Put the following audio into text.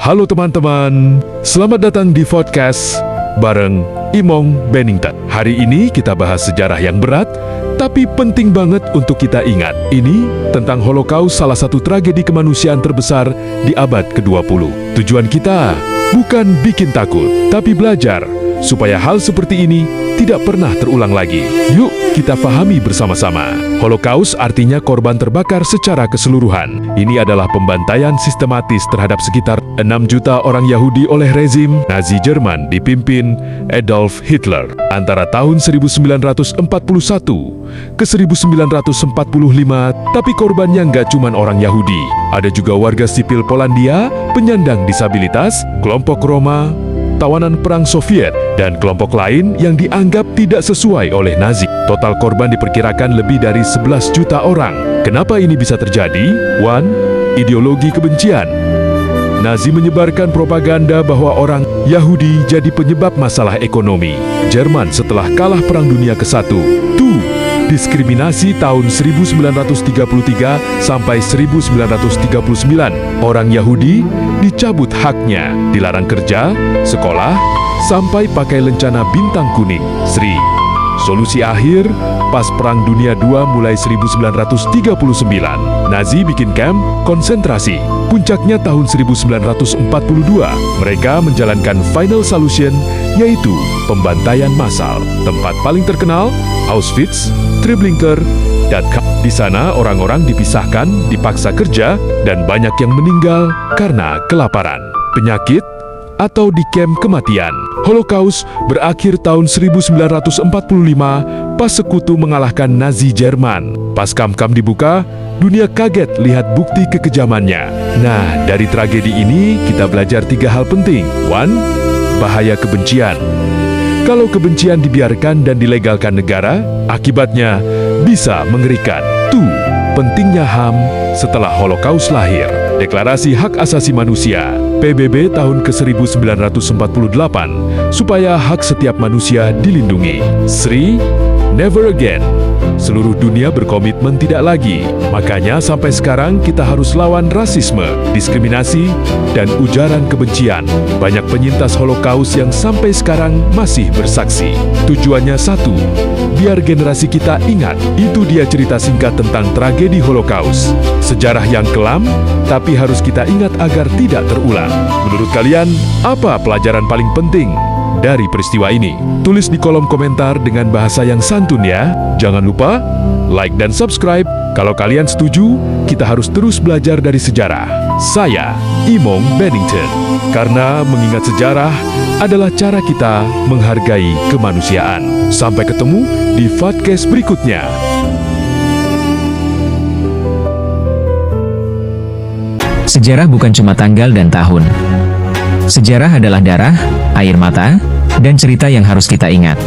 Halo teman-teman, selamat datang di podcast bareng Imong Bennington. Hari ini kita bahas sejarah yang berat, tapi penting banget untuk kita ingat. Ini tentang Holocaust, salah satu tragedi kemanusiaan terbesar di abad ke-20. Tujuan kita bukan bikin takut, tapi belajar supaya hal seperti ini tidak pernah terulang lagi. Yuk kita pahami bersama-sama. Holocaust artinya korban terbakar secara keseluruhan. Ini adalah pembantaian sistematis terhadap sekitar 6 juta orang Yahudi oleh rezim Nazi Jerman dipimpin Adolf Hitler antara tahun 1941 ke 1945. Tapi korbannya nggak cuma orang Yahudi. Ada juga warga sipil Polandia, penyandang disabilitas, kelompok Roma, tawanan perang Soviet, dan kelompok lain yang dianggap tidak sesuai oleh Nazi. Total korban diperkirakan lebih dari 11 juta orang. Kenapa ini bisa terjadi? 1. Ideologi kebencian. Nazi menyebarkan propaganda bahwa orang Yahudi jadi penyebab masalah ekonomi Jerman setelah kalah Perang Dunia ke-1. 2. Diskriminasi tahun 1933 sampai 1939. Orang Yahudi dicabut haknya, dilarang kerja, sekolah, sampai pakai lencana bintang kuning. Sri. Solusi akhir pas Perang Dunia II mulai 1939. Nazi bikin kamp konsentrasi. Puncaknya tahun 1942. Mereka menjalankan final solution, yaitu pembantaian massal. Tempat paling terkenal, Auschwitz, Treblinka, dan di sana orang-orang dipisahkan, dipaksa kerja, dan banyak yang meninggal karena kelaparan, penyakit, atau di kamp kematian. Holocaust berakhir tahun 1945 pas sekutu mengalahkan Nazi Jerman. Pas kamp-kamp dibuka, dunia kaget lihat bukti kekejamannya. Nah, dari tragedi ini kita belajar 3 hal penting. 1. Bahaya kebencian. Kalau kebencian dibiarkan dan dilegalkan negara, akibatnya bisa mengerikan. 2. Pentingnya HAM setelah Holocaust lahir. Deklarasi Hak Asasi Manusia PBB tahun ke-1948 supaya hak setiap manusia dilindungi. 3. Never again. Seluruh dunia berkomitmen tidak lagi. Makanya sampai sekarang kita harus lawan rasisme, diskriminasi, dan ujaran kebencian. Banyak penyintas Holocaust yang sampai sekarang masih bersaksi. Tujuannya 1. Biar generasi kita ingat. Itu dia cerita singkat tentang tragedi Holocaust. Sejarah yang kelam, tapi harus kita ingat agar tidak terulang. Menurut kalian, apa pelajaran paling penting dari peristiwa ini? Tulis di kolom komentar dengan bahasa yang santun ya. Jangan lupa like dan subscribe. Kalau kalian setuju, kita harus terus belajar dari sejarah. Saya Imong Bennington. Karena mengingat sejarah adalah cara kita menghargai kemanusiaan. Sampai ketemu di podcast berikutnya. Sejarah bukan cuma tanggal dan tahun. Sejarah adalah darah, air mata, dan cerita yang harus kita ingat.